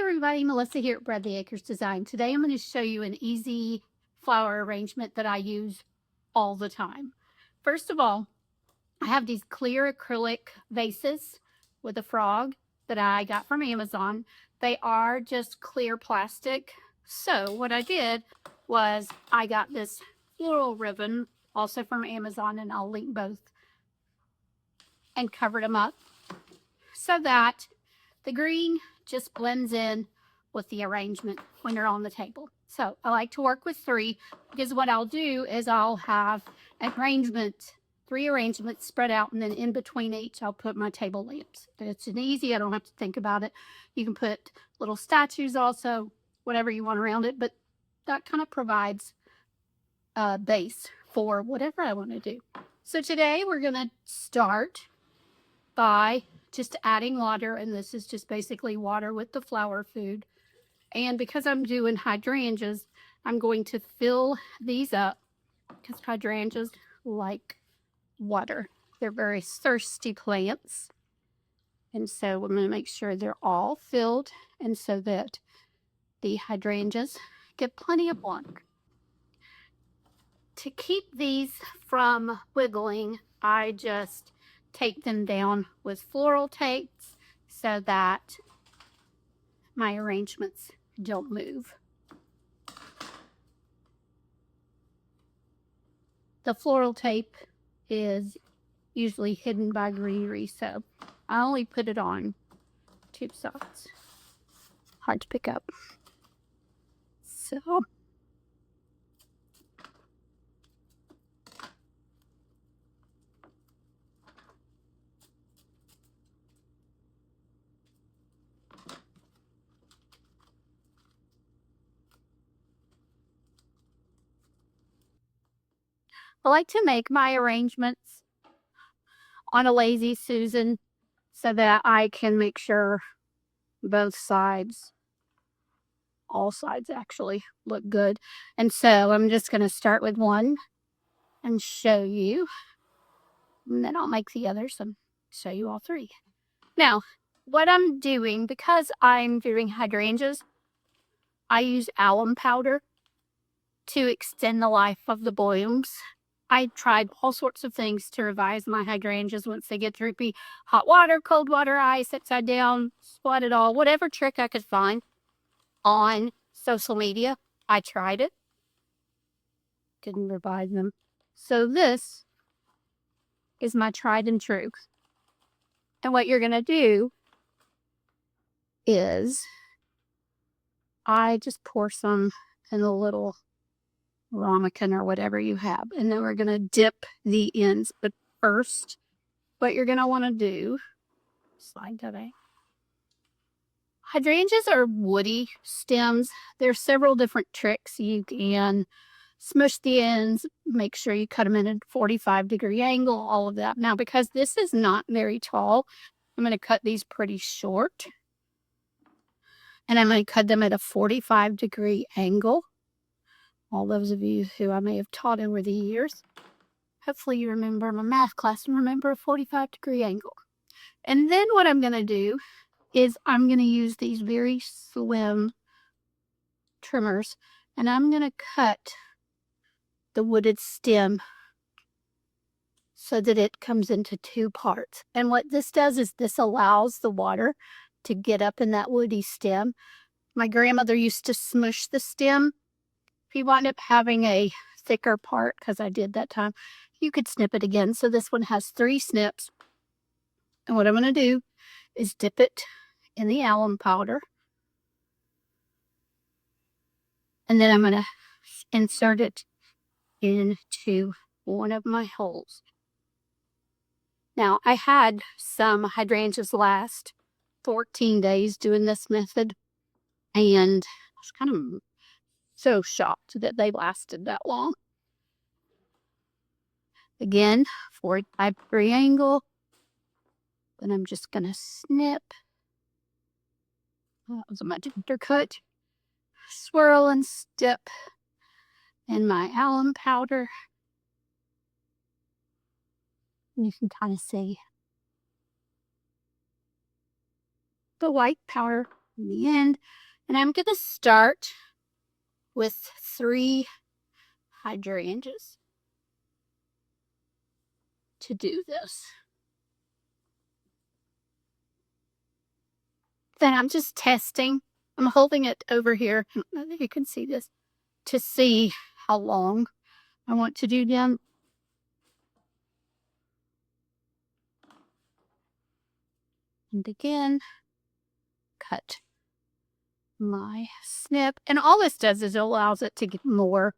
everybody, Melissa here at Bradley Acres Design. Today I'm going to show you an easy flower arrangement that I use all the time. First of all, I have these clear acrylic vases with a frog that I got from Amazon. They are just clear plastic. So what I did was I got this floral ribbon also from Amazon, and I'll link both, and covered them up so that the green just blends in with the arrangement when they're on the table. So I like to work with three, because what I'll do is I'll have three arrangements spread out, and then in between each I'll put my table lamps. It's an easy, I don't have to think about it. You can put little statues also, whatever you want around it, but that kind of provides a base for whatever I want to do. So today we're going to start by just adding water, and this is just basically water with the flower food. And because I'm doing hydrangeas, I'm going to fill these up because hydrangeas like water. They're very thirsty plants, and so I'm going to make sure they're all filled, and so that the hydrangeas get plenty of water. To keep these from wiggling, I just take them down with floral tapes so that my arrangements don't move. The floral tape is usually hidden by greenery, so I only put it on two sides. Hard to pick up. So I like to make my arrangements on a Lazy Susan so that I can make sure both sides, all sides actually, look good. And so I'm just going to start with one and show you, and then I'll make the others and show you all three. Now, what I'm doing, because I'm doing hydrangeas, I use alum powder to extend the life of the blooms. I tried all sorts of things to revise my hydrangeas once they get droopy. Hot water, cold water, ice, upside down, spot it all, whatever trick I could find on social media. I tried it. Didn't revive them. So this is my tried and true. And what you're going to do is I just pour some in a little ramekin or whatever you have, and then we're going to dip the ends. But first, what you're going to want to do, slide that out. Hydrangeas are woody stems. There's several different tricks. You can smush the ends, make sure you cut them in a 45-degree angle, all of that. Now, because this is not very tall, I'm going to cut these pretty short, and I'm going to cut them at a 45-degree angle. All those of you who I may have taught over the years, hopefully you remember my math class and remember a 45-degree angle. And then what I'm going to do is I'm going to use these very slim trimmers, and I'm going to cut the wooded stem so that it comes into two parts. And what this does is this allows the water to get up in that woody stem. My grandmother used to smush the stem. If you wind up having a thicker part, because I did that time, you could snip it again. So this one has 3 snips. And what I'm going to do is dip it in the alum powder. And then I'm going to insert it into one of my holes. Now, I had some hydrangeas last 14 days doing this method, and I was kind of so shocked that they lasted that long. Again, 45-degree angle. Then I'm just going to snip. That was a much undercut. Swirl and dip in my alum powder. You can kind of see the white powder in the end. And I'm going to start with 3 hydrangeas to do this. Then I'm just testing. I'm holding it over here. I don't know if you can see this, to see how long I want to do them. And again, cut my snip. And all this does is it allows it to get more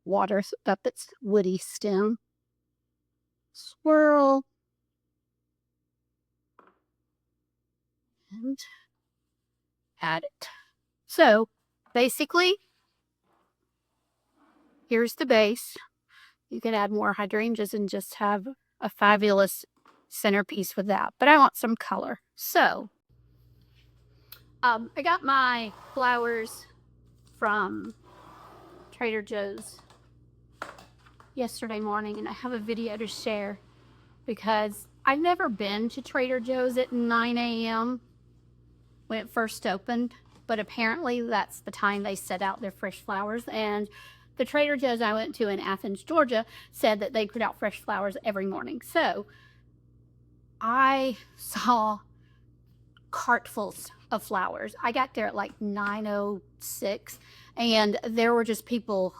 water up its woody stem. Swirl. And add it. So basically, here's the base. You could add more hydrangeas and just have a fabulous centerpiece with that. But I want some color. So I got my flowers from Trader Joe's yesterday morning, and I have a video to share because I've never been to Trader Joe's at 9 a.m. when it first opened, but apparently that's the time they set out their fresh flowers. And the Trader Joe's I went to in Athens, Georgia, said that they put out fresh flowers every morning. So I saw cartfuls of flowers. I got there at like 9:06, and there were just people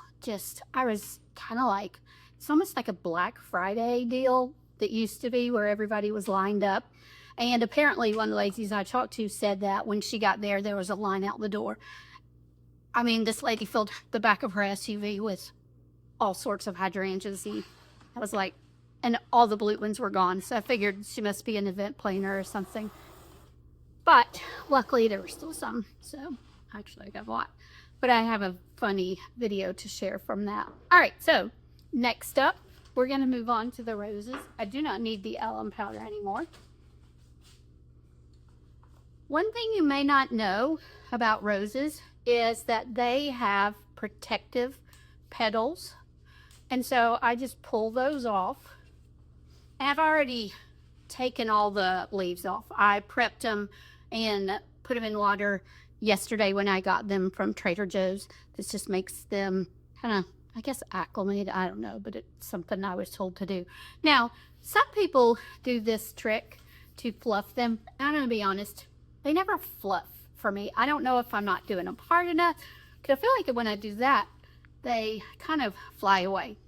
I was kind of like, it's almost like a Black Friday deal that used to be where everybody was lined up. And apparently one of the ladies I talked to said that when she got there, there was a line out the door. I mean, this lady filled the back of her SUV with all sorts of hydrangeas. And I was like, and all the blue ones were gone. So I figured she must be an event planner or something. But luckily there were still some. So actually I got a lot. But I have a funny video to share from that. All right, so next up, we're going to move on to the roses. I do not need the alum powder anymore. One thing you may not know about roses is that they have protective petals. And so I just pull those off. I've already taken all the leaves off. I prepped them and put them in water yesterday when I got them from Trader Joe's. This just makes them kind of, I guess, acclimated. I don't know, but it's something I was told to do. Now, some people do this trick to fluff them. I'm going to be honest, they never fluff for me. I don't know if I'm not doing them hard enough, because I feel like when I do that, they kind of fly away.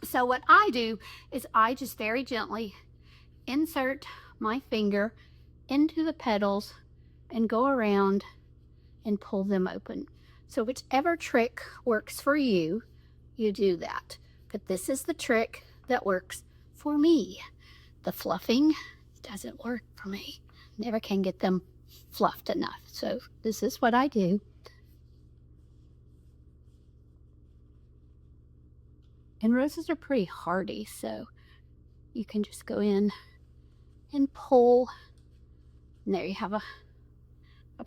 So what I do is I just very gently insert my finger into the petals and go around and pull them open. So whichever trick works for you, you do that. But this is the trick that works for me. The fluffing doesn't work for me. Never can get them fluffed enough. So this is what I do. And roses are pretty hardy, so you can just go in and pull, and there you have a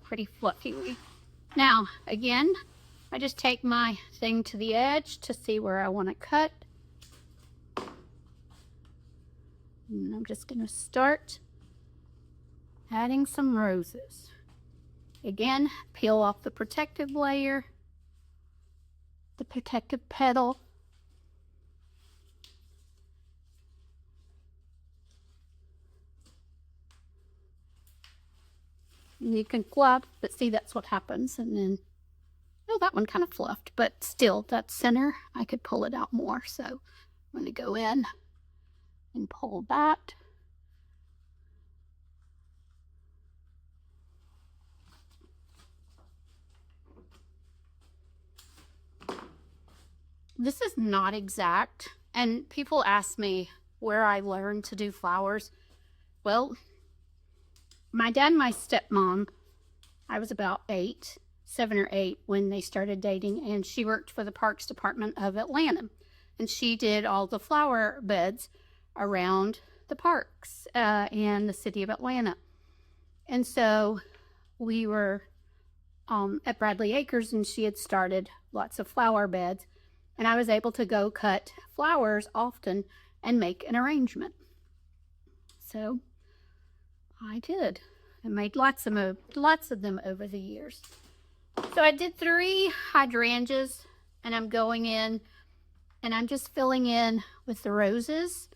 pretty fluffy leaf. Now, again, I just take my thing to the edge to see where I want to cut. And I'm just going to start adding some roses. Again, peel off the protective layer, the protective petal. And you can fluff, but see, that's what happens. And then, oh, that one kind of fluffed, but still, that center, I could pull it out more. So I'm going to go in and pull that. This is not exact, and people ask me where I learned to do flowers. Well, my dad and my stepmom, I was about 7 or 8 when they started dating, and she worked for the Parks Department of Atlanta, and she did all the flower beds around the parks in the city of Atlanta. And so we were at Bradley Acres, and she had started lots of flower beds, and I was able to go cut flowers often and make an arrangement. So I did. I made lots of them over the years. So I did 3 hydrangeas, and I'm going in and I'm just filling in with the roses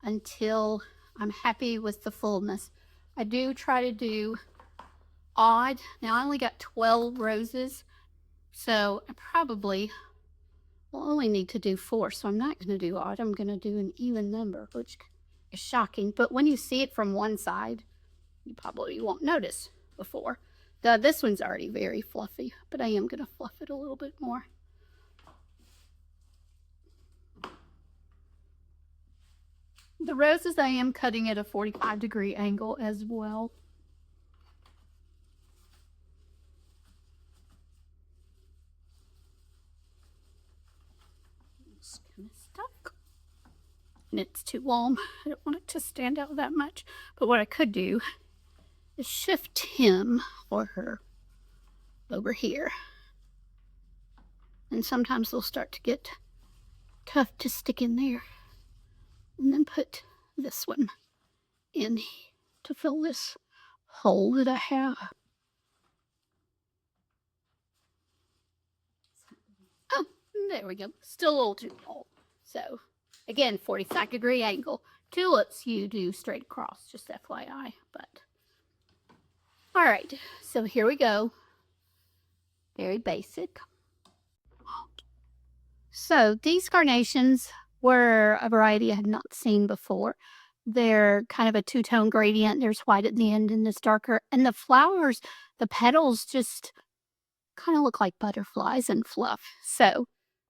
until I'm happy with the fullness. I do try to do odd. Now I only got 12 roses, so I probably will only need to do 4, so I'm not going to do odd. I'm going to do an even number, which is shocking, but when you see it from one side, you probably won't notice before. This one's already very fluffy, but I am going to fluff it a little bit more. The roses I am cutting at a 45-degree angle as well. It's kind of stuck. And it's too long. I don't want it to stand out that much. But what I could do is shift him or her over here. And sometimes they'll start to get tough to stick in there. And then put this one in to fill this hole that I have. Oh, there we go. Still a little too long. So, again, 45-degree angle. Tulips you do straight across, just FYI. But all right, so here we go. Very basic. So these carnations were a variety I had not seen before. They're kind of a two-tone gradient. There's white at the end and this darker. And the flowers, the petals just kind of look like butterflies and fluff. So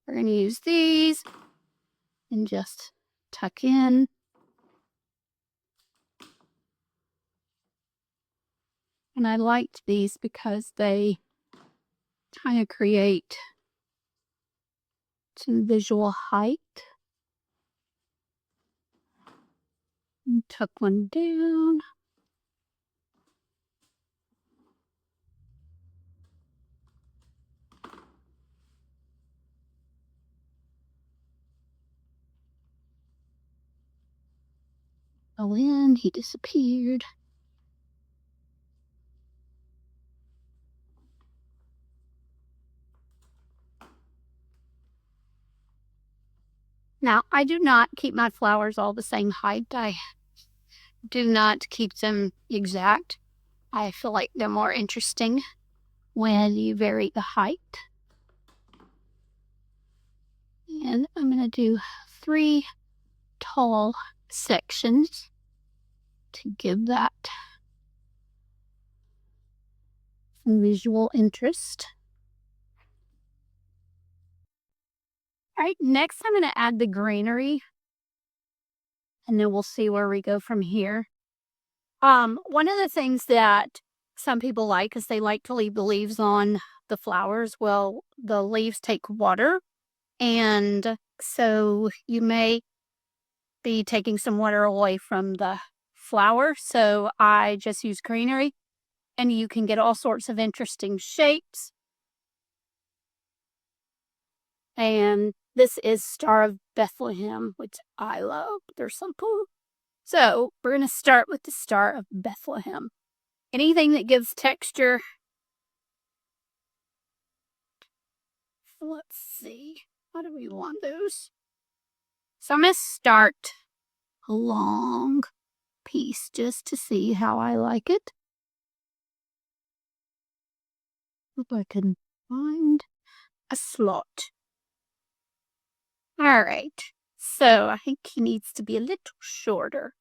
we're going to use these and just tuck in. And I liked these because they kind of create some visual height. And tuck one down. Go in, he disappeared. Now, I do not keep my flowers all the same height. I do not keep them exact. I feel like they're more interesting when you vary the height. And I'm going to do 3 tall sections to give that some visual interest. All right, next I'm going to add the greenery, and then we'll see where we go from here. One of the things that some people like is they like to leave the leaves on the flowers. Well, the leaves take water, and so you may be taking some water away from the flower. So I just use greenery, and you can get all sorts of interesting shapes. And this is Star of Bethlehem, which I love. They're simple. So we're going to start with the Star of Bethlehem. Anything that gives texture. Let's see. How do we want those? So I'm going to start a long piece just to see how I like it. Hope I can find a slot. All right. So I think he needs to be a little shorter.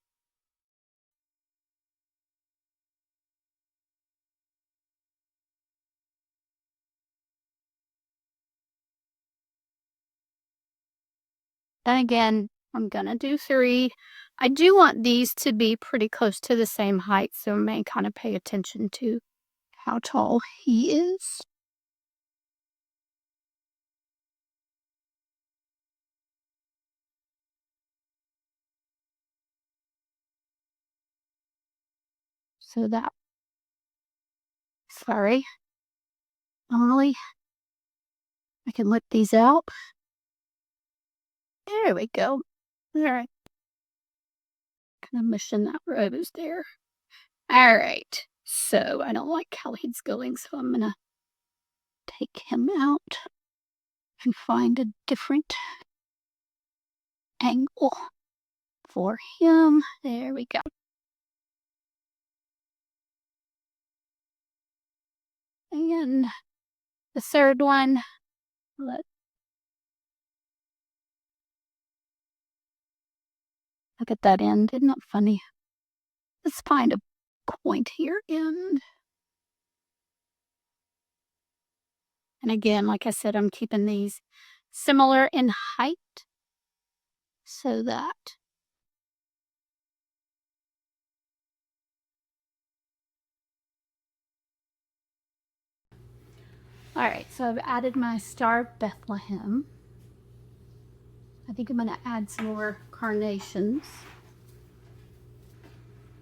And again, I'm going to do 3. I do want these to be pretty close to the same height, so I may kind of pay attention to how tall he is. So that, sorry, normally I can lift these out. There we go. All right. Kind of mushing that rose there. All right. So I don't like how he's going, so I'm gonna take him out and find a different angle for him. There we go. And the third one, look at that end. Isn't that funny? Let's find a point here. And again, like I said, I'm keeping these similar in height so that all right, so I've added my Star of Bethlehem. I think I'm going to add some more carnations.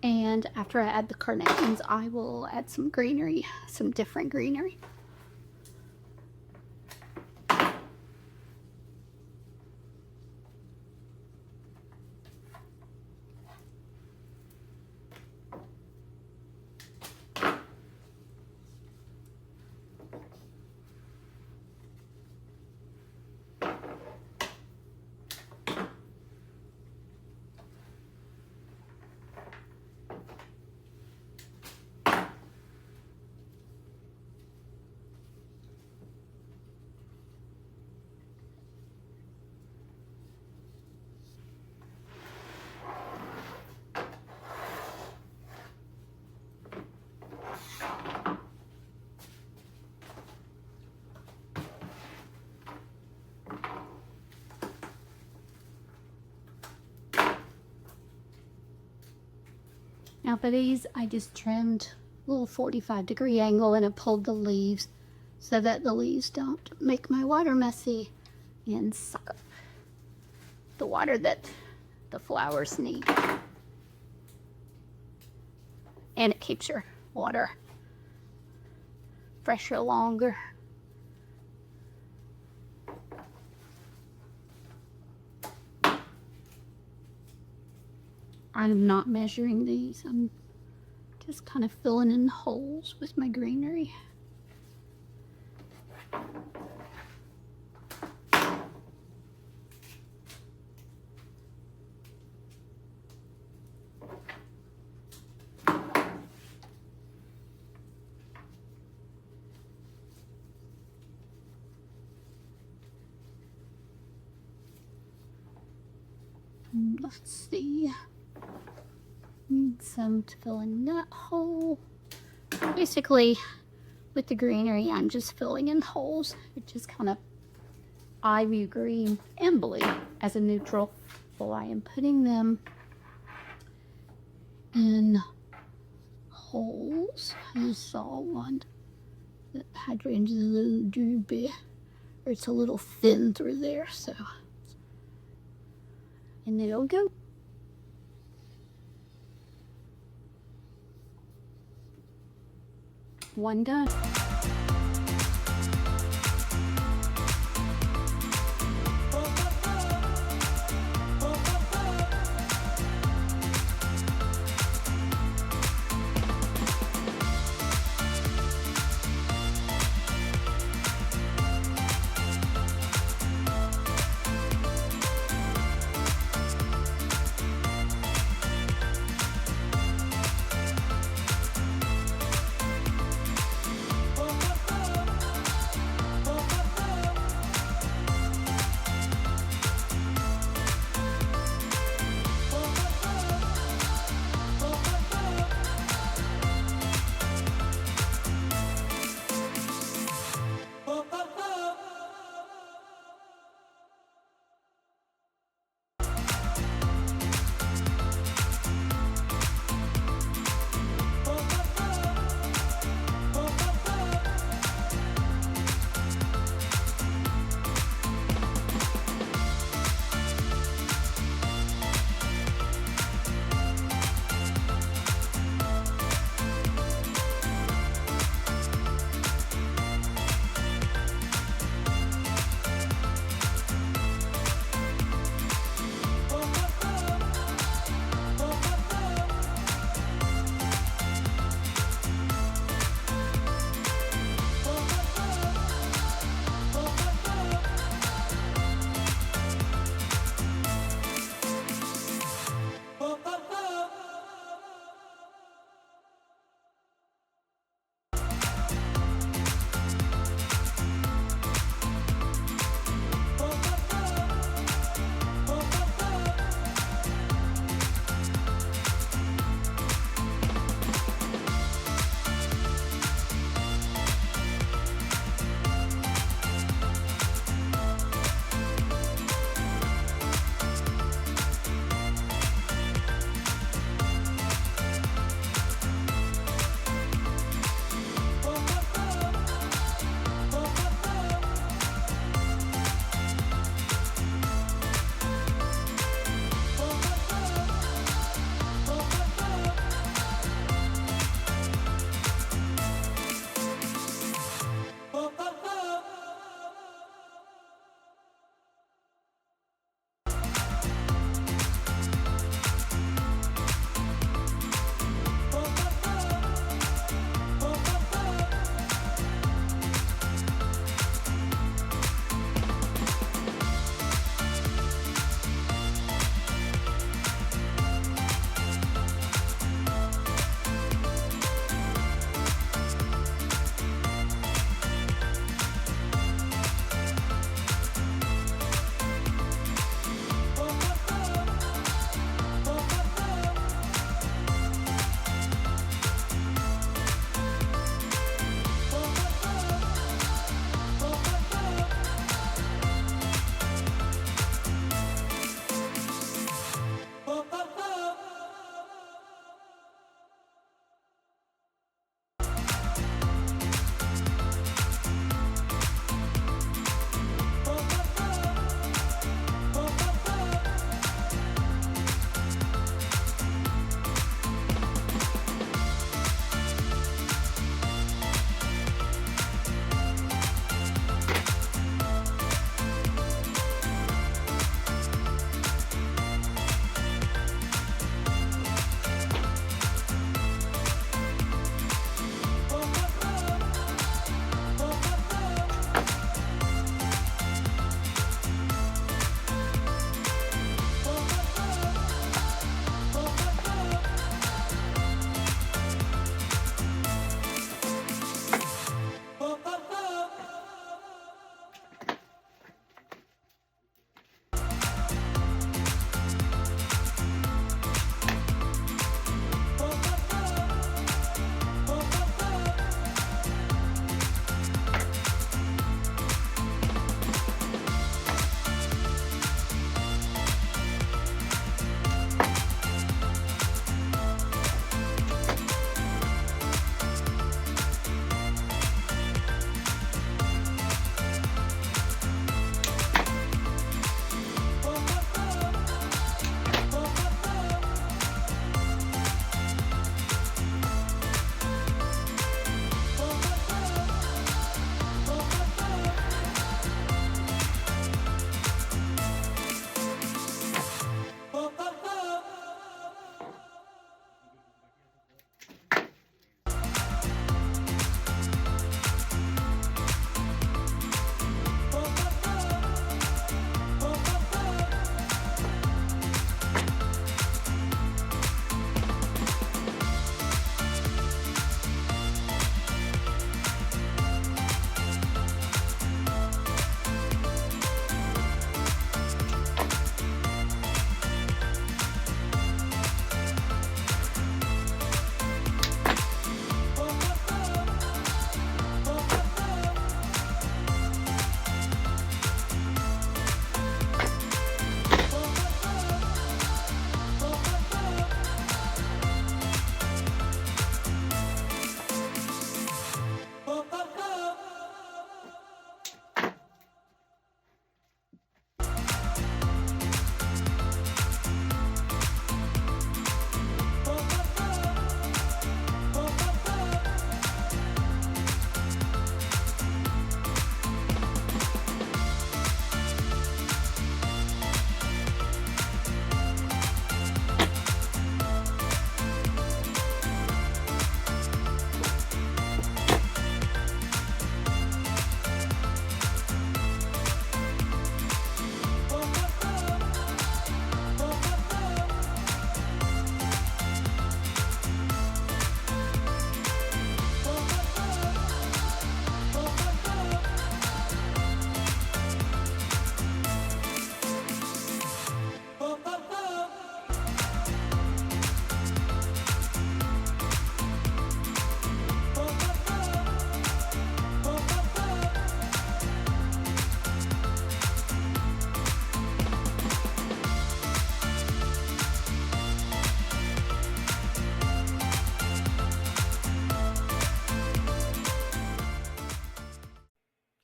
And after I add the carnations, I will add some greenery, some different greenery. Now for these, I just trimmed a little 45-degree angle and I pulled the leaves so that the leaves don't make my water messy and suck up the water that the flowers need. And it keeps your water fresher longer. I'm not measuring these. I'm just kind of filling in holes with my greenery. Let's see. Need some to fill in that hole. Basically, with the greenery, I'm just filling in holes, which is kind of ivy green and blue as a neutral. So I am putting them in holes. I saw one that Hydrangea is a little droopy, or it's a little thin through there, so. And it'll go. One done.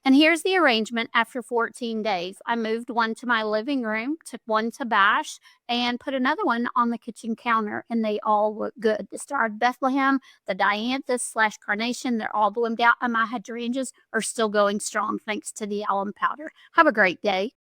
And here's the arrangement after 14 days. I moved one to my living room, took one to Bash, and put another one on the kitchen counter, and they all look good. The Star of Bethlehem, the dianthus slash carnation, they're all bloomed out, and my hydrangeas are still going strong thanks to the alum powder. Have a great day.